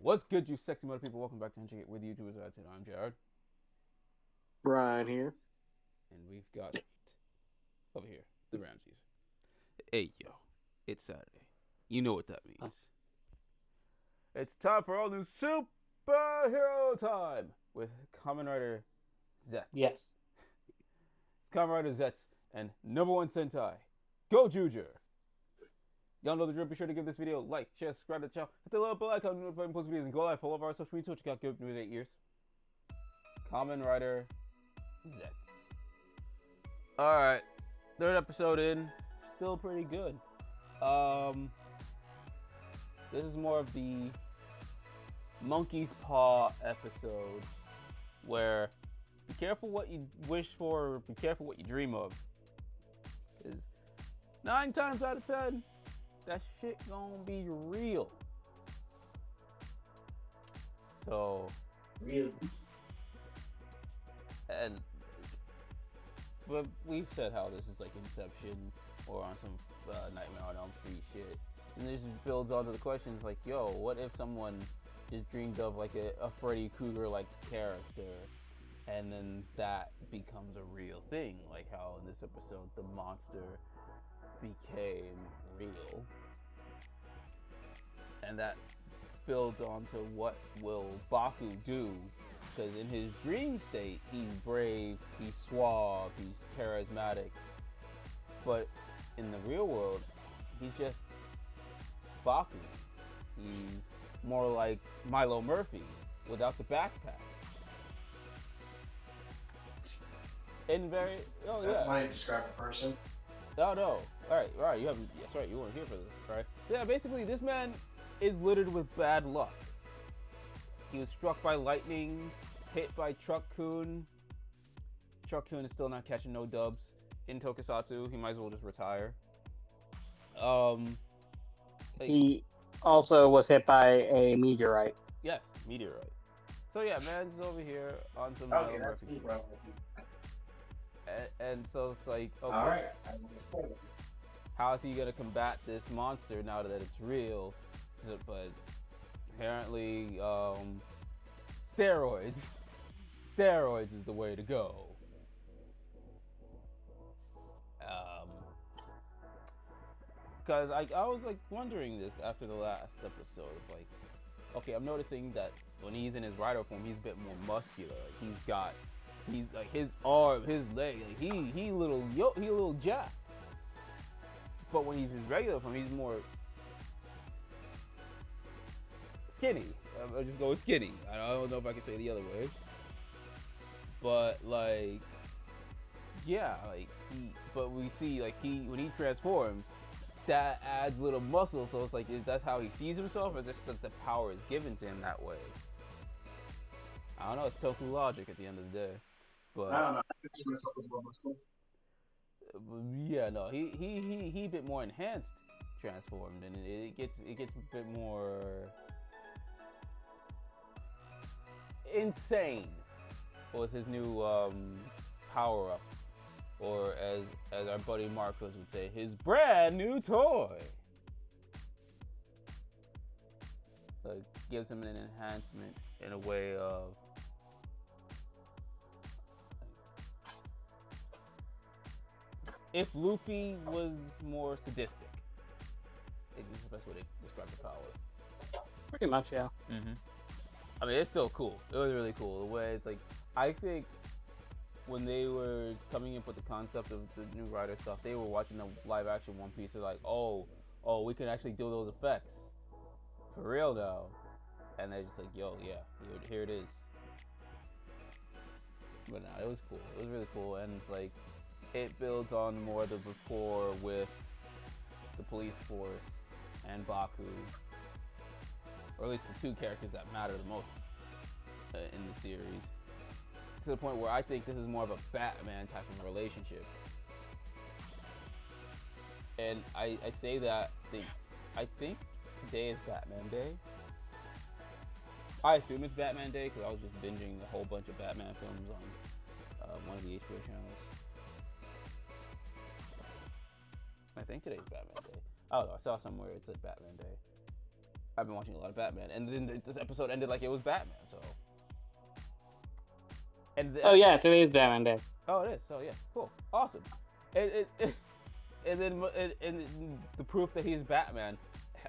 What's good, you sexy mother people? Welcome back to Henching It with YouTubers. I'm Jared, Brian here. and we've got over here the Ramses. Hey yo, it's Saturday. You know what that means. It's time for all new superhero time with Kamen Rider Zeztz. Yes. It's Kamen Rider Zeztz and number one Sentai Gozyuger. Y'all know the drill. Be sure to give this video a like, share, subscribe to the channel, hit the little bell icon, notify post videos, and go live. Follow our social media. What you got good news 8 years. Kamen Rider Zeztz. Alright, third episode in, still pretty good. This is more of the monkey's paw episode where be careful what you wish for, be careful what you dream of. Because 9 times out of 10, that shit gonna be real. So, Really? and but we've said how this is like Inception or on some Nightmare on Elm Street shit, and this just builds onto the questions like, yo, what if someone just dreamed of like a Freddy Krueger like character, and then that becomes a real thing, like how in this episode the monster became real, and that builds onto what will Baku do. Because in his dream state, he's brave, he's suave, he's charismatic. But in the real world, he's just Baku. He's more like Milo Murphy without the backpack. And very, oh That's yeah. how you describe a person. Oh no. Alright, you haven't, that's right, you weren't here for this, right? Yeah, basically, this man is littered with bad luck. He was struck by lightning, hit by Truck-kun. Truck-kun is still not catching no dubs. In Tokusatsu, he might as well just retire. He also was hit by a meteorite. Yes, meteorite. So yeah, man's over here on some Okay, that's me, bro. and so it's like, okay, All right. I understand. how is he gonna combat this monster now that it's real? But apparently, steroids. Steroids is the way to go. Because I was like wondering this after the last episode. Like, okay, I'm noticing that when he's in his rider form, he's a bit more muscular. Like he's like his arm, his leg. Like he a little jacked. But when he's in regular form, he's more skinny. I'll just go with skinny. I don't know if I can say the other way. But like, yeah, like but we see like when he transforms, that adds little muscle. So it's like, is that how he sees himself, or is it just that the power is given to him that way? I don't know. It's tofu logic at the end of the day. But I don't know. I picture myself as more muscle. yeah, no, he a bit more enhanced transformed, and it gets a bit more insane with his new power up, or as our buddy Marcos would say, his brand new toy. Like, gives him an enhancement in a way of if Luffy was more sadistic. It's the best way to describe the power. Pretty much, yeah. Mm-hmm. I mean, it's still cool. It was really cool. The way it's like, I think when they were coming up with the concept of the new Rider stuff, they were watching the live action One Piece. They're like, oh, we can actually do those effects for real now. And they're just like, yo, yeah, here it is. But no, it was cool. It was really cool, and it's like, it builds on more of the rapport with the police force and Baku, or at least the two characters that matter the most in the series, to the point where I think this is more of a Batman type of relationship. And I say that I think today is Batman Day. I assume it's Batman Day because I was just binging a whole bunch of Batman films on one of the HBO channels. I think today's Batman Day. I don't know. I saw somewhere it said Batman Day. I've been watching a lot of Batman, and then this episode ended like it was Batman. So, and Oh yeah, today is Batman Day. oh, it is. So yeah, cool, awesome. And then the proof that he's Batman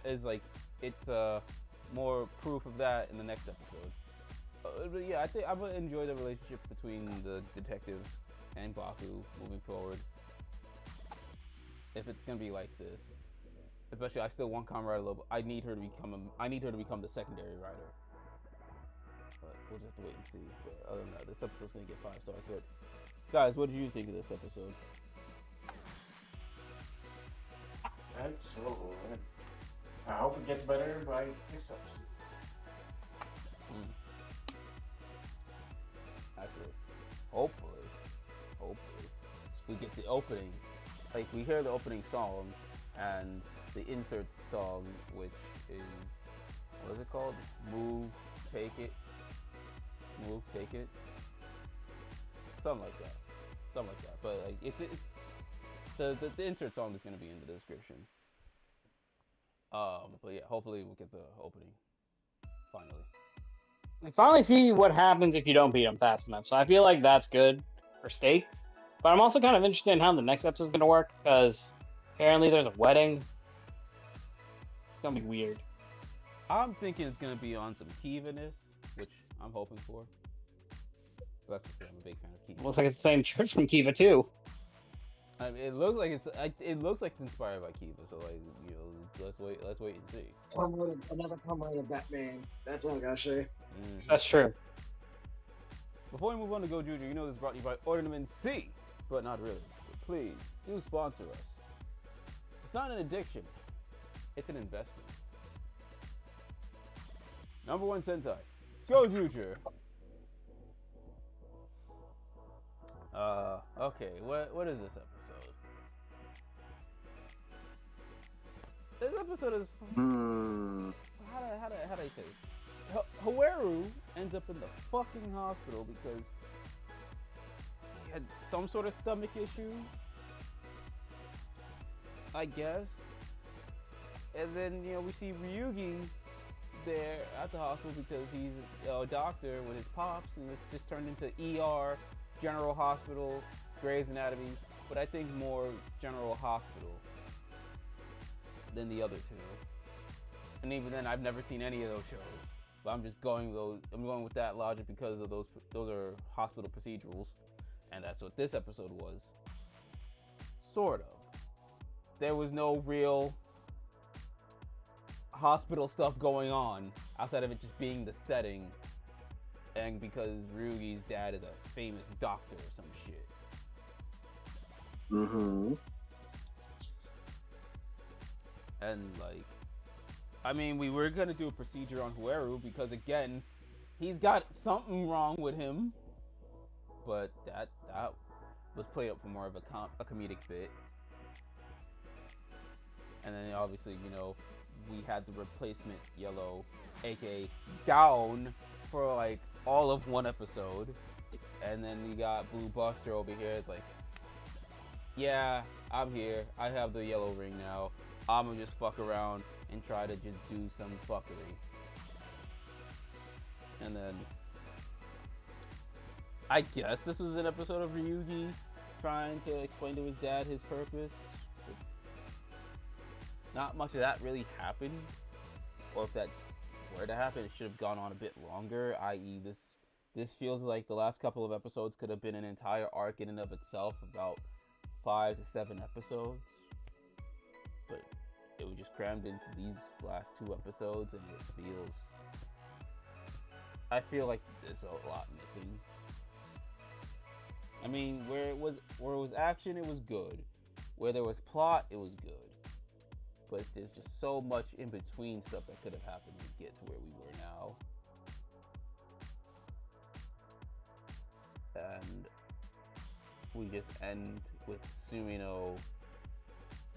is like it's more proof of that in the next episode. But yeah, I think I'm gonna enjoy the relationship between the detective and Baku moving forward. If it's gonna be like this, especially I still want Comrade Lobo. I need her to become the secondary writer. But we'll just have to wait and see. But other than that, this episode's gonna get 5 stars. But guys, what did you think of this episode? Excellent. I hope it gets better by next episode. Actually, hopefully, we get the opening. Like we hear the opening song and the insert song, which is what is it called? Move, take it. Something like that. But like the insert song is gonna be in the description. But yeah, hopefully we'll get the opening finally. We finally see what happens if you don't beat him fast enough. So I feel like that's good for Stake. But I'm also kind of interested in how the next episode's going to work, because apparently there's a wedding. It's going to be weird. I'm thinking it's going to be on some Kiva-ness, which I'm hoping for. But that's just I'm a big fan of Kiva. Looks like it's the same church from Kiva too. I mean, it looks like it's inspired by Kiva, so like, you know, let's wait and see. Another Kamen of Batman. That's all I gotta say. That's true. Before we move on to Gozyuger, you know this is brought to you by Ornament C, but not really. But please, do sponsor us. It's not an addiction, it's an investment. Number 1 Sentai, Gozyuger. Okay, what is this episode? This episode is how do I say it? Haweru ends up in the fucking hospital because he had some sort of stomach issue, I guess. And then, you know, we see Ryugi there at the hospital because he's a doctor with his pops, and it's just turned into ER, General Hospital, Grey's Anatomy, but I think more General Hospital than the other two. And even then, I've never seen any of those shows. But I'm going with that logic because of those are hospital procedurals, and that's what this episode was. Sort of. There was no real hospital stuff going on outside of it just being the setting, and because Ryugi's dad is a famous doctor or some shit. And like, I mean, we were gonna do a procedure on Haweru because again, he's got something wrong with him, but that was played up for more of a comedic bit. And then obviously, you know, we had the replacement Yellow, aka Down, for like all of one episode, and then we got Blue Buster over here. It's like, yeah, I'm here. I have the yellow ring now. I'm gonna just fuck around and try to just do some fuckery. And then I guess this was an episode of Ryugi trying to explain to his dad his purpose. But not much of that really happened. Or if that were to happen, it should have gone on a bit longer, i.e. this feels like the last couple of episodes could have been an entire arc in and of itself, about 5 to 7 episodes. But it was just crammed into these last 2 episodes, and I feel like there's a lot missing. I mean, where it was action, it was good. Where there was plot, it was good. But there's just so much in between stuff that could have happened to get to where we were now. And we just end with Sumino.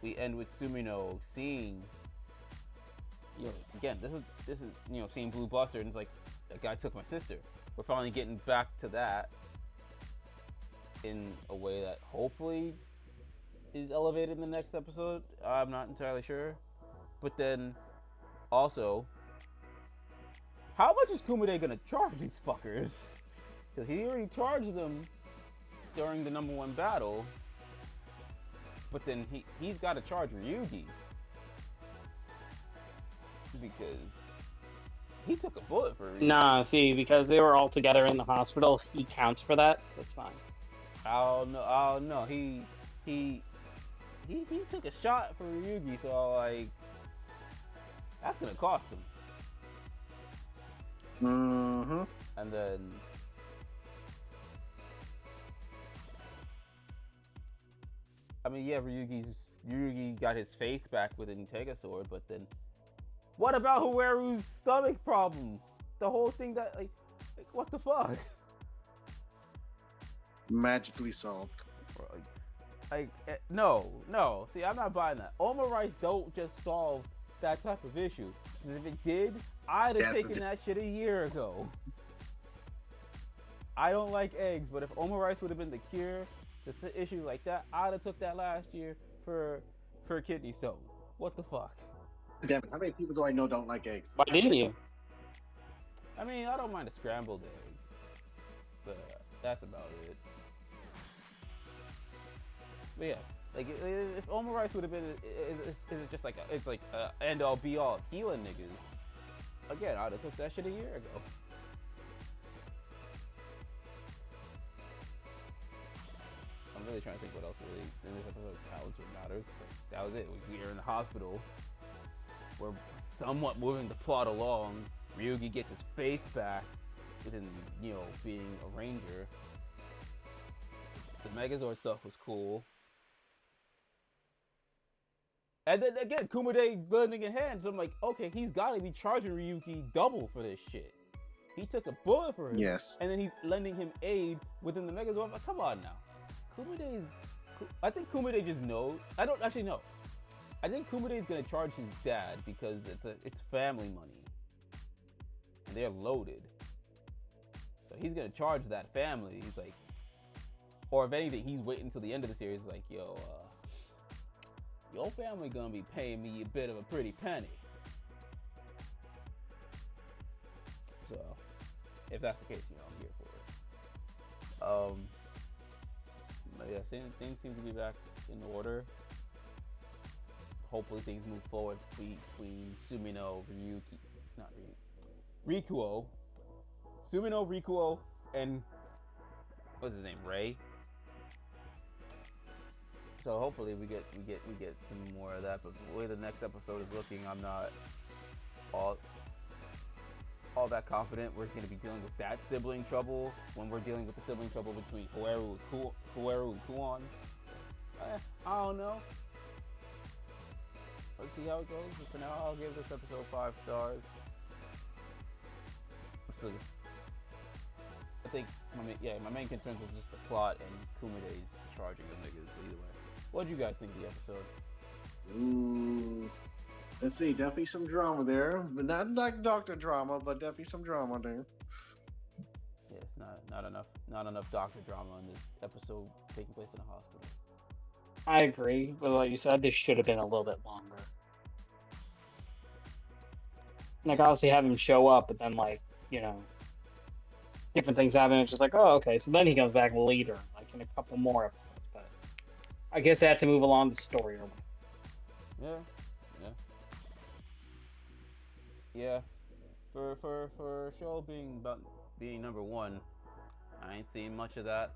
We end with Sumino seeing, you know, again, this is you know, seeing Blue Buster, and it's like, that guy took my sister. We're finally getting back to that in a way that hopefully is elevated in the next episode. I'm not entirely sure. But then Also, how much is Kumide gonna charge these fuckers? Because he already charged them during the #1 battle, but then he's got to charge Ryugi because he took a bullet for Ryugi. Nah, see, because they were all together in the hospital, he counts for that, so it's fine. Oh no, he took a shot for Ryugi, so like that's gonna cost him. Mm-hmm. And then I mean, yeah, Ryugi got his faith back with Integra Sword, but then what about Hueru's stomach problem? The whole thing that like what the fuck? Magically solved. No. See, I'm not buying that. Oma Rice don't just solve that type of issue. 'Cause if it did, I'd have taken that shit a year ago. I don't like eggs, but if Oma Rice would have been the cure to issues like that, I'd have took that last year for kidney stone. What the fuck? Damn it, how many people do I know don't like eggs? Why didn't you? I mean, I don't mind a scrambled egg, but that's about it. But yeah, like if Oma Rice would have been, is it just like it's like end all be all healing niggas? Again, I'd have took that shit a year ago. I'm really trying to think what else really in this episode counts or matters. But that was it. We were in the hospital. We're somewhat moving the plot along. Ryugi gets his faith back within, being a ranger. The Megazord stuff was cool. And then again, Kumide lending a hand. So I'm like, okay, he's got to be charging Ryugi double for this shit. He took a bullet for him. Yes. And then he's lending him aid within the Megazord. Like, come on now. I think Kumide just knows. I don't actually know. I think Kumide is gonna charge his dad because it's family money, and they're loaded. So he's gonna charge that family. He's like, or if anything, he's waiting until the end of the series. Like, yo, your family gonna be paying me a bit of a pretty penny. So if that's the case, I'm here for it. But yeah, things seem to be back in order. Hopefully things move forward between Sumino, Rikuo, Sumino, Rikuo, and what's his name, Ray. So hopefully we get some more of that. But the way the next episode is looking, I'm not all that confident we're going to be dealing with that sibling trouble when we're dealing with the sibling trouble between Hueru and Kuon. I don't know. Let's see how it goes. But for now, I'll give this episode 5 stars. So, I think my main concerns is just the plot and Kumide's charging of niggas. But either way, what did you guys think of the episode? Ooh. Let's see, definitely some drama there. But not like doctor drama, but definitely some drama there. Yes, not enough doctor drama in this episode taking place in a hospital. I agree with what you said. This should have been a little bit longer. Like, obviously have him show up, but then, different things happen. It's just like, oh, okay. So then he comes back later, like in a couple more episodes. But I guess they had to move along the story or whatever. Yeah. For a show being #1, I ain't seen much of that.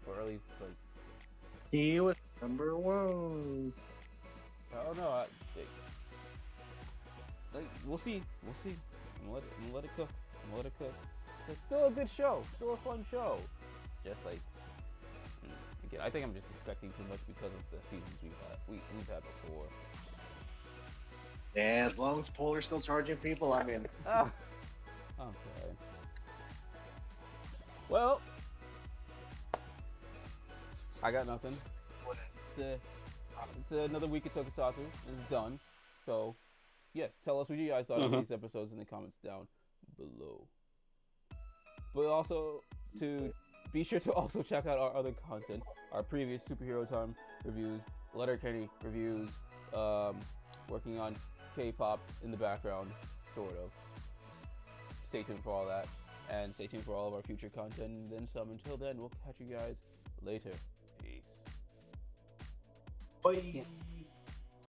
Or at least He was #1. I don't know. We'll see. I'm gonna let it cook. It's still a good show. Still a fun show. Just again, I think I'm just expecting too much because of the seasons we've had before. Yeah, as long as Polar's still charging people, I'm in. I'm sorry. Well, I got nothing. It's another week of Tokusatsu. It's done. So, yes, tell us what you guys thought of these episodes in the comments down below. But also, be sure to also check out our other content, our previous Superhero Time reviews, Letterkenny reviews, working on K-pop in the background, sort of. Stay tuned for all that, and stay tuned for all of our future content, and then some. Until then, we'll catch you guys later. Peace. Bye.